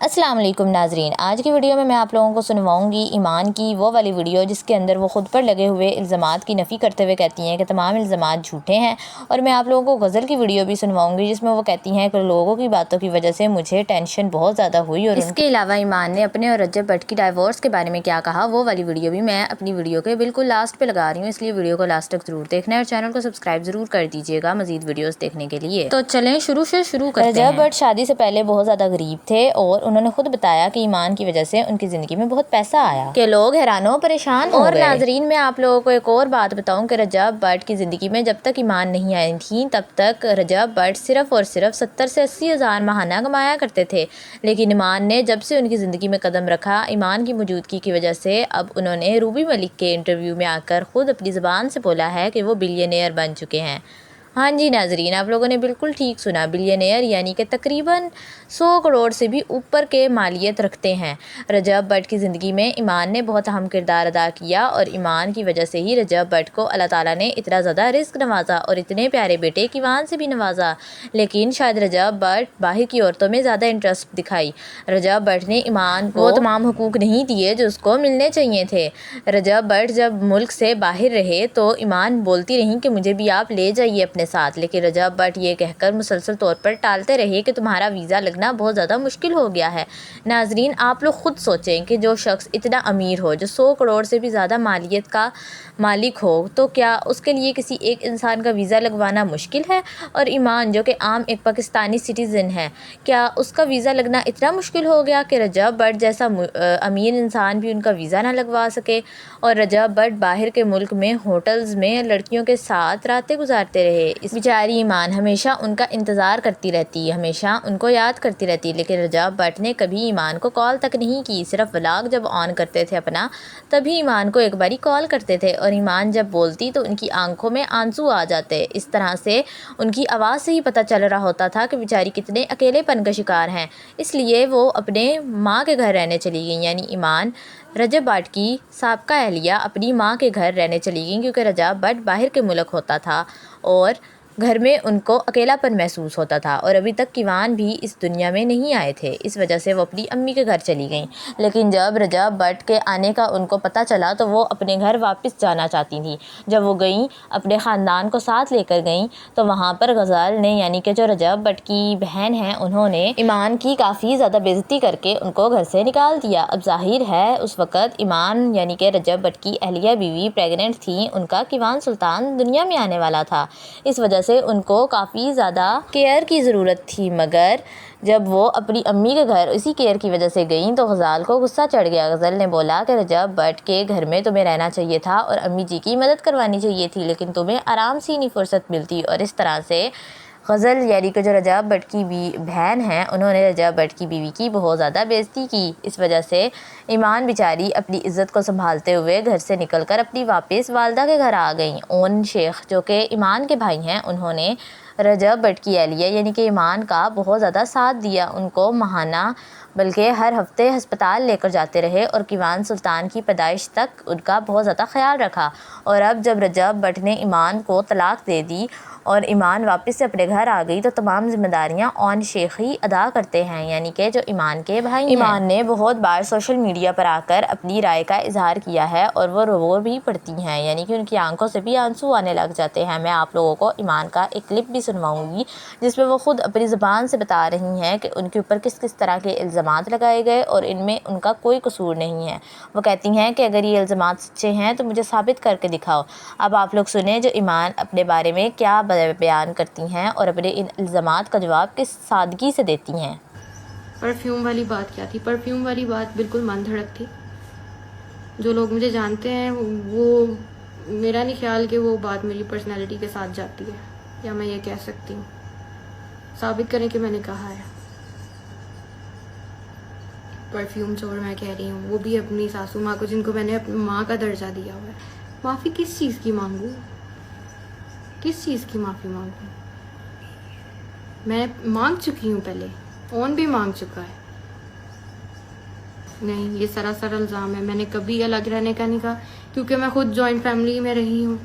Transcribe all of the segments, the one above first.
अस्सलाम वालेकुम नाजरीन, आज की वीडियो में मैं आप लोगों को सुनवाऊंगी ईमान की वो वाली वीडियो जिसके अंदर वो ख़ुद पर लगे हुए इल्ज़ामात की नफ़ी करते हुए कहती हैं कि तमाम इल्ज़ामात झूठे हैं। और मैं आप लोगों को गज़ल की वीडियो भी सुनवाऊंगी जिसमें वो कहती हैं कि लोगों की बातों की वजह से मुझे टेंशन बहुत ज़्यादा हुई। और इसके अलावा ईमान ने अपने और रजब भट्ट की डाइवोर्स के बारे में क्या कहा, वो वाली वीडियो भी मैं अपनी वीडियो के बिल्कुल लास्ट पर लगा रही हूँ, इसलिए वीडियो को लास्ट तक ज़रूर देखना है और चैनल को सब्सक्राइब ज़रूर कर दीजिएगा मज़ीद वीडियोज़ देखने के लिए। तो चलें शुरू करते हैं। रजब भट्ट शादी से पहले बहुत ज़्यादा गरीब थे और उन्होंने खुद बताया कि ईमान की वजह से उनकी ज़िंदगी में बहुत पैसा आया कि लोग हैरानो परेशान हो गए। नाजरीन, मैं आप लोगों को एक और बात बताऊं कि रजब भट्ट की ज़िंदगी में जब तक ईमान नहीं आई थी तब तक रजब भट्ट सिर्फ और सिर्फ 70 से 80 हज़ार माहाना कमाया करते थे। लेकिन ईमान ने जब से उनकी ज़िंदगी में कदम रखा, ईमान की मौजूदगी की वजह से अब उन्होंने रूबी मलिक के इंटरव्यू में आकर ख़ुद अपनी ज़बान से बोला है कि वो बिलियनेयर बन चुके हैं। हाँ जी नाजरीन, आप लोगों ने बिल्कुल ठीक सुना, बिलियनेयर यानी कि तकरीबन 100 करोड़ से भी ऊपर के मालियत रखते हैं। रजब भट्ट की ज़िंदगी में ईमान ने बहुत अहम किरदार अदा किया और ईमान की वजह से ही रजब भट्ट को अल्लाह ताला ने इतना ज़्यादा रिस्क नवाजा और इतने प्यारे बेटे कीवान से भी नवाजा। लेकिन शायद रजब भट्ट बाहर की औरतों में ज़्यादा इंटरेस्ट दिखाई। रजब भट्ट ने ईमान को वो तमाम हुकूक नहीं दिए जो उसको मिलने चाहिए थे। रजब भट्ट जब मुल्क से बाहर रहे तो ईमान बोलती रहीं कि मुझे भी आप ले जाइए अपने साथ, लेकिन रजब भट्ट ये कहकर मुसलसल तौर पर टालते रहे कि तुम्हारा वीज़ा लगना बहुत ज़्यादा मुश्किल हो गया है। नाजरीन, आप लोग खुद सोचें कि जो शख्स इतना अमीर हो, जो 100 करोड़ से भी ज़्यादा मालियत का मालिक हो, तो क्या उसके लिए किसी एक इंसान का वीज़ा लगवाना मुश्किल है? और ईमान जो कि आम एक पाकिस्तानी सिटीज़न है, क्या उसका वीज़ा लगना इतना मुश्किल हो गया कि रजब भट्ट जैसा अमीर इंसान भी उनका वीज़ा ना लगवा सके? और रजब भट्ट बाहर के मुल्क में होटल्स में लड़कियों के साथ रातें गुजारते रहे। इस बेचारी ईमान हमेशा उनका इंतज़ार करती रहती, हमेशा उनको याद करती रहती। लेकिन रजब भट्ट ने कभी ईमान को कॉल तक नहीं की। सिर्फ व्लॉग जब ऑन करते थे अपना, तभी ईमान को एक बारी कॉल करते थे और ईमान जब बोलती तो उनकी आंखों में आंसू आ जाते। इस तरह से उनकी आवाज़ से ही पता चल रहा होता था कि बेचारी कितने अकेलेपन का शिकार हैं। इसलिए वो अपने माँ के घर रहने चली गई, यानी ईमान रजब भट्ट की साबका अहलिया अपनी माँ के घर रहने चली गई, क्योंकि रजब भट्ट बाहर के मुल्क होता था और घर में उनको अकेलापन महसूस होता था और अभी तक कीवान भी इस दुनिया में नहीं आए थे। इस वजह से वो अपनी अम्मी के घर चली गईं। लेकिन जब रजब भट्ट के आने का उनको पता चला तो वो अपने घर वापस जाना चाहती थी। जब वो गईं, अपने ख़ानदान को साथ लेकर गईं, तो वहाँ पर गज़ल ने, यानी कि जो रजब भट्ट की बहन हैं, उन्होंने ईमान की काफ़ी ज़्यादा बेइज्जती करके उनको घर से निकाल दिया। अब जाहिर है उस वक़्त ईमान यानी कि रजब भट्ट की अहलिया बीवी प्रेगनेंट थी, उनका कीवान सुल्तान दुनिया में आने वाला था। इस वजह से उनको काफ़ी ज़्यादा केयर की ज़रूरत थी। मगर जब वो अपनी अम्मी के घर इसी केयर की वजह से गई तो गज़ल को गुस्सा चढ़ गया। गज़ल ने बोला कि रजब भट्ट के घर में तुम्हें रहना चाहिए था और अम्मी जी की मदद करवानी चाहिए थी, लेकिन तुम्हें आराम से ही नहीं फुर्सत मिलती। और इस तरह से गज़ल यानी कि जो रजब भट्ट की बहन हैं, उन्होंने रजब भट्ट की बीवी की बहुत ज़्यादा बेइज्जती की। इस वजह से ईमान बेचारी अपनी इज़्ज़त को संभालते हुए घर से निकलकर अपनी वापस वालदा के घर आ गई। ओन शेख जो कि ईमान के भाई हैं, उन्होंने रजब भट्ट की अहलिया यानी कि ईमान का बहुत ज़्यादा साथ दिया। उनको माहाना बल्कि हर हफ्ते अस्पताल लेकर जाते रहे और कीवान सुल्तान की पैदाइश तक उनका बहुत ज़्यादा ख्याल रखा। और अब जब रजब भट्ट ने ईमान को तलाक दे दी और ईमान वापस से अपने घर आ गई तो तमाम जिम्मेदारियां ओन शेख ही अदा करते हैं, यानी कि जो ईमान के भाई हैं। ईमान ने बहुत बार सोशल मीडिया पर आकर अपनी राय का इजहार किया है और वो रो भी पड़ती हैं, यानी कि उनकी आंखों से भी आंसू आने लग जाते हैं। मैं आप लोगों को ईमान का एक क्लिप भी सुनवाऊंगी जिसमें वो खुद अपनी ज़बान से बता रही हैं कि उनके ऊपर किस किस तरह के इल्ज़ामात लगाए गए और इनमें उनका कोई कसूर नहीं है। वो कहती हैं कि अगर ये इल्ज़ामात सच्चे हैं तो मुझे साबित करके दिखाओ। अब आप लोग सुने जो ईमान अपने बारे में क्या बयान करती हैं और अपने इन इल्ज़ामात का जवाब किस सादगी से देती हैं। परफ्यूम वाली बात क्या थी? परफ्यूम वाली बात बिल्कुल मन धड़क थी। जो लोग मुझे जानते हैं वो मेरा नहीं ख्याल कि वो बात मेरी पर्सनैलिटी के साथ जाती है, या मैं ये कह सकती हूँ। साबित करें कि मैंने कहा है। परफ्यूम चोर मैं कह रही हूँ, वो भी अपनी सासू माँ को, जिनको मैंने अपनी माँ का दर्जा दिया हुआ है। माफ़ी किस चीज़ की मांगूँ? किस चीज़ की माफ़ी मांगूँ? मैं मांग चुकी हूँ, पहले ओन भी मांग चुका है। नहीं, ये सरासर इल्ज़ाम है। मैंने कभी अलग रहने का नहीं कहा, क्योंकि मैं खुद जॉइंट फैमिली में रही हूँ।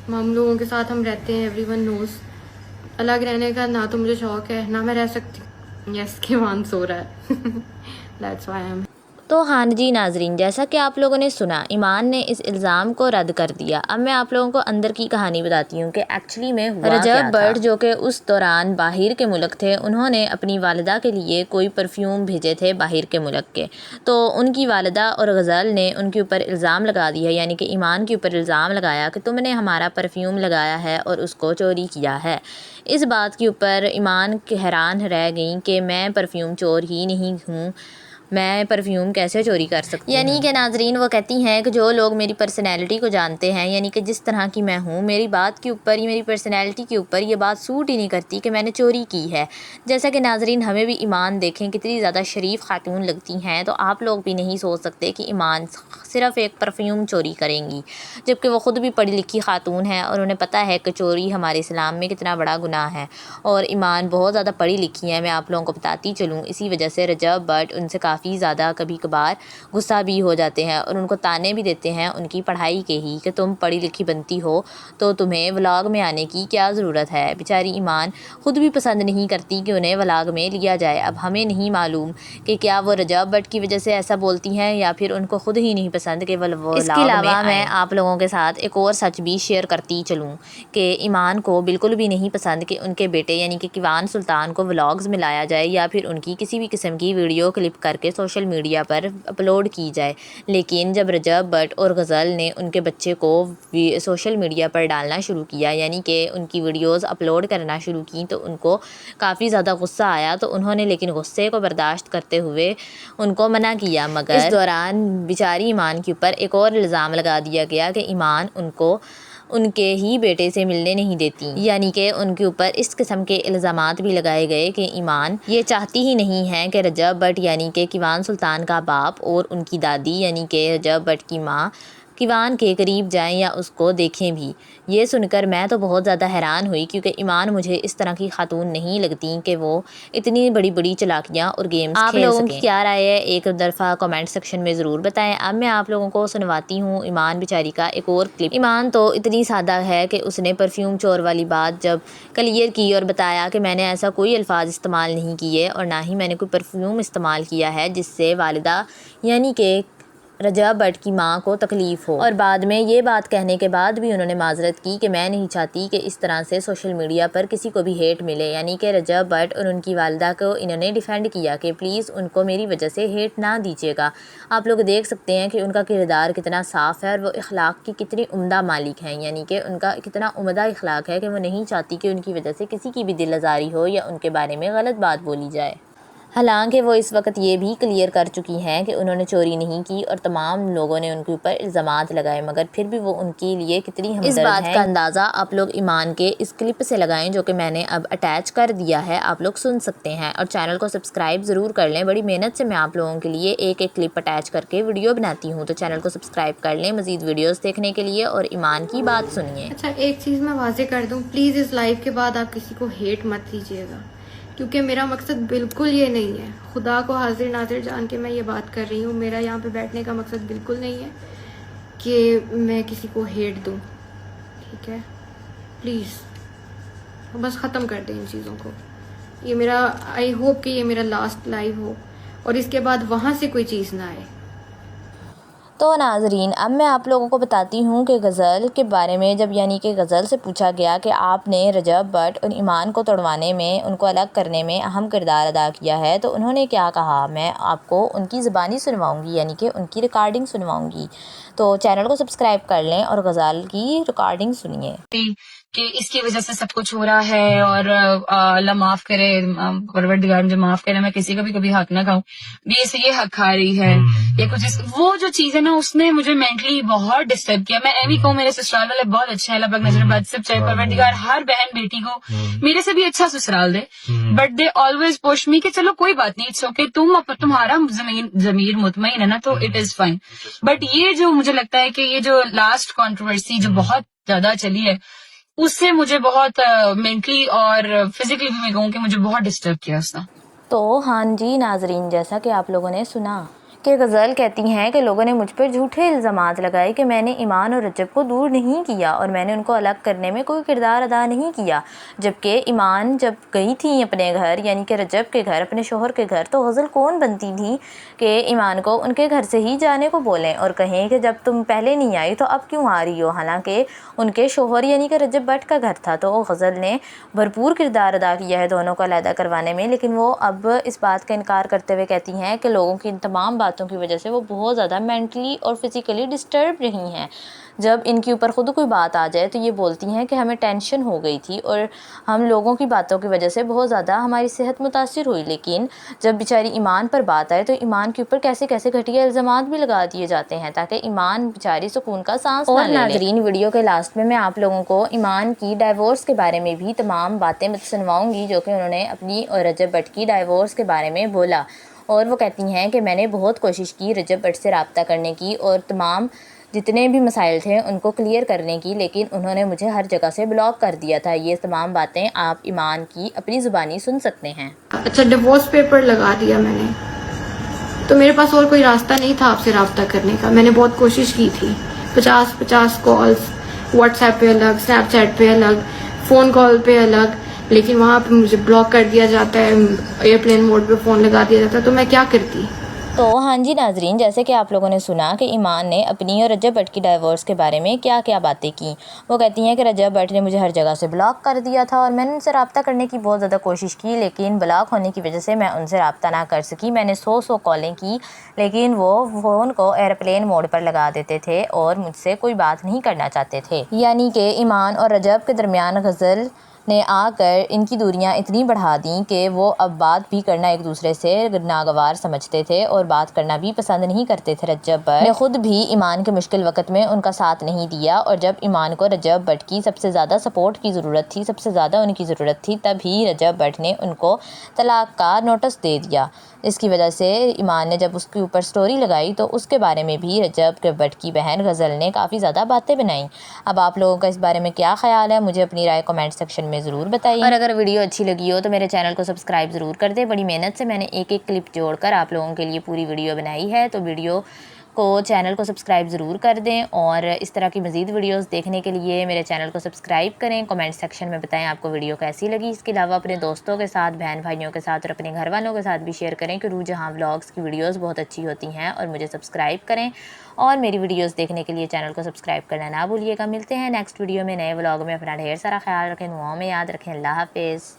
हम लोगों के साथ हम रहते हैं, एवरीवन नोज़। अलग रहने का ना तो मुझे शौक़ है, ना मैं रह सकती। यस किवान सो रहा है दैट्स व्हाई आई एम। तो हाँ जी नाजरीन, जैसा कि आप लोगों ने सुना, ईमान ने इस इल्ज़ाम को रद्द कर दिया। अब मैं आप लोगों को अंदर की कहानी बताती हूँ कि एक्चुअली में हुआ रजब भट्ट जो कि उस दौरान बाहर के मुल्क थे, उन्होंने अपनी वालिदा के लिए कोई परफ्यूम भेजे थे बाहर के मुल्क के। तो उनकी वालिदा और गज़ल ने उनके ऊपर इल्ज़ाम लगा दिया, यानी कि ईमान के ऊपर इल्ज़ाम लगाया कि तुमने हमारा परफ्यूम लगाया है और उसको चोरी किया है। इस बात के ऊपर ईमान हैरान रह गई कि मैं परफ्यूम चोर ही नहीं हूँ, मैं परफ्यूम कैसे चोरी कर सकती हूँ। यानी कि नाजरीन वो कहती हैं कि जो लोग मेरी पर्सनैलिटी को जानते हैं, यानी कि जिस तरह की मैं हूँ, मेरी बात के ऊपर, ये मेरी पर्सनैलिटी के ऊपर ये बात सूट ही नहीं करती कि मैंने चोरी की है। जैसा कि नाजरीन हमें भी ईमान देखें कितनी ज़्यादा शरीफ खातून लगती हैं, तो आप लोग भी नहीं सोच सकते कि ईमान सिर्फ एक परफ्यूम चोरी करेंगी, जबकि वो ख़ुद भी पढ़ी लिखी खातून है और उन्हें पता है कि चोरी हमारे इस्लाम में कितना बड़ा गुनाह है। और ईमान बहुत ज़्यादा पढ़ी लिखी हैं, मैं आप लोगों को बताती चलूँ। इसी वजह से रजब भट्ट उनसे काफ़ी ज़्यादा कभी कभार गुस्सा भी हो जाते हैं और उनको ताने भी देते हैं उनकी पढ़ाई के ही, कि तुम पढ़ी लिखी बनती हो तो तुम्हें व्लॉग में आने की क्या ज़रूरत है। बेचारी ईमान ख़ुद भी पसंद नहीं करती कि उन्हें व्लॉग में लिया जाए। अब हमें नहीं मालूम कि क्या वो रजब भट्ट की वजह से ऐसा बोलती हैं या फिर उनको ख़ुद ही नहीं पसंद कि वो। इसके अलावा मैं आप लोगों के साथ एक और सच भी शेयर करती चलूँ कि ईमान को बिल्कुल भी नहीं पसंद कि उनके बेटे यानी कि किवान सुल्तान को व्लॉग्स में लाया जाए या फिर उनकी किसी भी किस्म की वीडियो क्लिप करके सोशल मीडिया पर अपलोड की जाए। लेकिन जब रजब भट्ट और गज़ल ने उनके बच्चे को सोशल मीडिया पर डालना शुरू किया, यानी कि उनकी वीडियोस अपलोड करना शुरू की, तो उनको काफ़ी ज़्यादा गुस्सा आया। तो उन्होंने लेकिन गुस्से को बर्दाश्त करते हुए उनको मना किया, मगर इस दौरान बेचारी ईमान के ऊपर एक और इल्ज़ाम लगा दिया गया कि ईमान उनको उनके ही बेटे से मिलने नहीं देती, यानी कि उनके ऊपर इस किस्म के इल्ज़ामात भी लगाए गए कि ईमान ये चाहती ही नहीं है कि रजब भट्ट यानी कि किवान सुल्तान का बाप और उनकी दादी यानी कि रजब भट्ट की माँ किवान के करीब जाएं या उसको देखें भी। ये सुनकर मैं तो बहुत ज़्यादा हैरान हुई, क्योंकि ईमान मुझे इस तरह की खातून नहीं लगती कि वो इतनी बड़ी बड़ी चालाकियाँ और गेम्स खेल सकें। आप लोगों की क्या राय है एक दफ़ा कमेंट सेक्शन में ज़रूर बताएं। अब मैं आप लोगों को सुनवाती हूँ ईमान बेचारी का एक और क्लिप। ईमान तो इतनी सादा है कि उसने परफ्यूम चोर वाली बात जब क्लियर की और बताया कि मैंने ऐसा कोई अल्फाज इस्तेमाल नहीं किए और ना ही मैंने कोई परफ्यूम इस्तेमाल किया है जिससे वालिदा यानी कि रजब भट्ट की माँ को तकलीफ़ हो। और बाद में ये बात कहने के बाद भी उन्होंने माजरत की कि मैं नहीं चाहती कि इस तरह से सोशल मीडिया पर किसी को भी हेट मिले, यानी कि रजब भट्ट और उनकी वालिदा को इन्होंने डिफेंड किया कि प्लीज़ उनको मेरी वजह से हेट ना दीजिएगा। आप लोग देख सकते हैं कि उनका किरदार कितना साफ़ है और वो इखलाक की कितनी उम्दा मालिक हैं, यानी कि उनका कितना उम्दा इखलाक है कि वो नहीं चाहती कि उनकी वजह से किसी की भी दिल आज़ारी हो या उनके बारे में गलत बात बोली जाए। हालांकि वो इस वक्त ये भी क्लियर कर चुकी हैं कि उन्होंने चोरी नहीं की और तमाम लोगों ने उनके ऊपर इल्ज़ामात लगाए, मगर फिर भी वो उनके लिए कितनी हमदर्द हैं। इस बात का अंदाज़ा आप लोग ईमान के इस क्लिप से लगाएं जो कि मैंने अब अटैच कर दिया है, आप लोग सुन सकते हैं। और चैनल को सब्सक्राइब ज़रूर कर लें, बड़ी मेहनत से मैं आप लोगों के लिए एक एक क्लिप अटैच करके वीडियो बनाती हूँ, तो चैनल को सब्सक्राइब कर लें मज़ीद वीडियोज़ देखने के लिए और ईमान की बात सुनिए। अच्छा, एक चीज़ मैं वाजे कर दूँ, प्लीज़ इस लाइव के बाद आप किसी को हेट मत कीजिएगा, क्योंकि मेरा मकसद बिल्कुल ये नहीं है। खुदा को हाजिर नाजिर जान के मैं ये बात कर रही हूँ, मेरा यहाँ पे बैठने का मकसद बिल्कुल नहीं है कि मैं किसी को हेट दूँ, ठीक है? प्लीज़ बस ख़त्म कर दें इन चीज़ों को। ये मेरा, आई होप कि ये मेरा लास्ट लाइव हो और इसके बाद वहाँ से कोई चीज़ ना आए। तो नाजरीन अब मैं आप लोगों को बताती हूँ कि गज़ल के बारे में, जब यानी कि गज़ल से पूछा गया कि आपने रजब भट्ट और ईमान को तोड़वाने में, उनको अलग करने में अहम किरदार अदा किया है, तो उन्होंने क्या कहा मैं आपको उनकी ज़बानी सुनवाऊँगी, यानी कि उनकी रिकॉर्डिंग सुनवाऊँगी। तो चैनल को सब्सक्राइब कर लें और गज़ल की रिकॉर्डिंग सुनिए कि इसकी वजह से सब कुछ हो रहा है और अल्लाह माफ करे, परवरदिगार मुझे माफ करे, मैं किसी का भी कभी हक ना खाऊं, ये से ये हक खा रही है या कुछ वो जो चीज है ना, उसने मुझे मेंटली बहुत डिस्टर्ब किया। मैं एवी कहूँ, मेरे ससुराल वाले बहुत अच्छे हैं, लगभग नजर सब चाहे परवरदिगार हर बहन बेटी को मेरे से भी अच्छा ससुराल दे, but they always push me कि चलो कोई बात नहीं, इट्स ओके, तुम्हारा जमीर मुतमईन है ना, तो इट इज फाइन। बट ये जो मुझे लगता है कि ये जो लास्ट कंट्रोवर्सी जो बहुत ज्यादा चली है, उससे मुझे बहुत मेंटली और फिजिकली भी मैं कहूँ कि मुझे बहुत डिस्टर्ब किया उसने। तो हाँ जी नाजरीन, जैसा कि आप लोगों ने सुना कि गज़ल कहती हैं कि लोगों ने मुझ पर झूठे इल्ज़ामात लगाए कि मैंने ईमान और रजब को दूर नहीं किया और मैंने उनको अलग करने में कोई किरदार अदा नहीं किया। जबकि ईमान जब गई थी अपने घर यानी कि रजब के घर, अपने शोहर के घर, तो गज़ल कौन बनती थी कि ईमान को उनके घर से ही जाने को बोलें और कहें कि जब तुम पहले नहीं आई तो अब क्यों आ रही हो, हालांकि उनके शोहर यानी कि रजब भट्ट का घर था। तो गज़ल ने भरपूर किरदार अदा किया है दोनों को अलहदा करवाने में, लेकिन वो अब इस बात का इनकार करते हुए कहती हैं कि लोगों की इन तमाम बातों की वजह से वो बहुत ज़्यादा मेंटली और फिज़िकली डिस्टर्ब रही हैं। जब इनके ऊपर ख़ुद कोई बात आ जाए तो ये बोलती हैं कि हमें टेंशन हो गई थी और हम लोगों की बातों की वजह से बहुत ज़्यादा हमारी सेहत मुतासिर हुई, लेकिन जब बेचारी ईमान पर बात आए तो ईमान के ऊपर कैसे कैसे घटिया इल्ज़ामात भी लगा दिए जाते हैं ताकि ईमान बेचारी सुकून का सांस ना ले ले। नाज़रीन, वीडियो के लास्ट में मैं आप लोगों को ईमान की डाइवोर्स के बारे में भी तमाम बातें सुनवाऊँगी जो कि उन्होंने अपनी और रजब भट्ट की डाइवोर्स के बारे में बोला। और वो कहती हैं कि मैंने बहुत कोशिश की रजब भट्ट से रब्ता करने की और तमाम जितने भी मसाइल थे उनको क्लियर करने की, लेकिन उन्होंने मुझे हर जगह से ब्लॉक कर दिया था। ये तमाम बातें आप ईमान की अपनी ज़ुबानी सुन सकते हैं। अच्छा, डिवोर्स पेपर लगा दिया मैंने, तो मेरे पास और कोई रास्ता नहीं था आपसे रब्ता करने का। मैंने बहुत कोशिश की थी, 50 कॉल्स, व्हाट्सएप पे अलग, स्नैपचैट पे अलग, फ़ोन कॉल पे अलग, लेकिन वहाँ पे मुझे ब्लॉक कर दिया जाता है, एयरप्लेन मोड पे फ़ोन लगा दिया जाता है। तो मैं क्या करती? तो हाँ जी नाजरीन, जैसे कि आप लोगों ने सुना कि ईमान ने अपनी और रजब भट्ट की डाइवोर्स के बारे में क्या क्या बातें की। वो कहती हैं कि रजब भट्ट ने मुझे हर जगह से ब्लॉक कर दिया था और मैंने उनसे रब्ता करने की बहुत ज़्यादा कोशिश की, लेकिन ब्लॉक होने की वजह से मैं उनसे रब्ता ना कर सकी। मैंने 100 कॉलें की, लेकिन वो फ़ोन को एयरप्लेन मोड पर लगा देते थे और मुझसे कोई बात नहीं करना चाहते थे। यानी कि ईमान और रजब के दरमियान गज़ल ने आकर इनकी दूरियां इतनी बढ़ा दी कि वो अब बात भी करना एक दूसरे से नागवार समझते थे और बात करना भी पसंद नहीं करते थे। रजब भट्ट ने खुद भी ईमान के मुश्किल वक्त में उनका साथ नहीं दिया और जब ईमान को रजब भट्ट की सबसे ज़्यादा सपोर्ट की ज़रूरत थी, सबसे ज़्यादा उनकी ज़रूरत थी, तभी रजब भट्ट ने उनको तलाक का नोटिस दे दिया। इसकी वजह से ईमान ने जब उसके ऊपर स्टोरी लगाई तो उसके बारे में भी रजब भट्ट की बहन गज़ल ने काफ़ी ज़्यादा बातें बनाई। अब आप लोगों का इस बारे में क्या ख्याल है, मुझे अपनी राय कमेंट सेक्शन में ज़रूर बताइए। और अगर वीडियो अच्छी लगी हो तो मेरे चैनल को सब्सक्राइब ज़रूर कर दें। बड़ी मेहनत से मैंने एक एक क्लिप जोड़कर आप लोगों के लिए पूरी वीडियो बनाई है, तो वीडियो को चैनल को सब्सक्राइब ज़रूर कर दें और इस तरह की मज़ीद वीडियोस देखने के लिए मेरे चैनल को सब्सक्राइब करें। कमेंट सेक्शन में बताएं आपको वीडियो कैसी लगी। इसके अलावा अपने दोस्तों के साथ, बहन भाइयों के साथ और अपने घर वालों के साथ भी शेयर करें कि रूह जहां व्लॉग्स की वीडियोस बहुत अच्छी होती हैं। और मुझे सब्सक्राइब करें और मेरी वीडियोस देखने के लिए चैनल को सब्सक्राइब करना ना भूलिएगा। मिलते हैं नेक्स्ट वीडियो में नए व्लॉग में। अपना ढेर सारा ख्याल रखें, दुआओं में याद रखें। अल्लाह हाफिज़।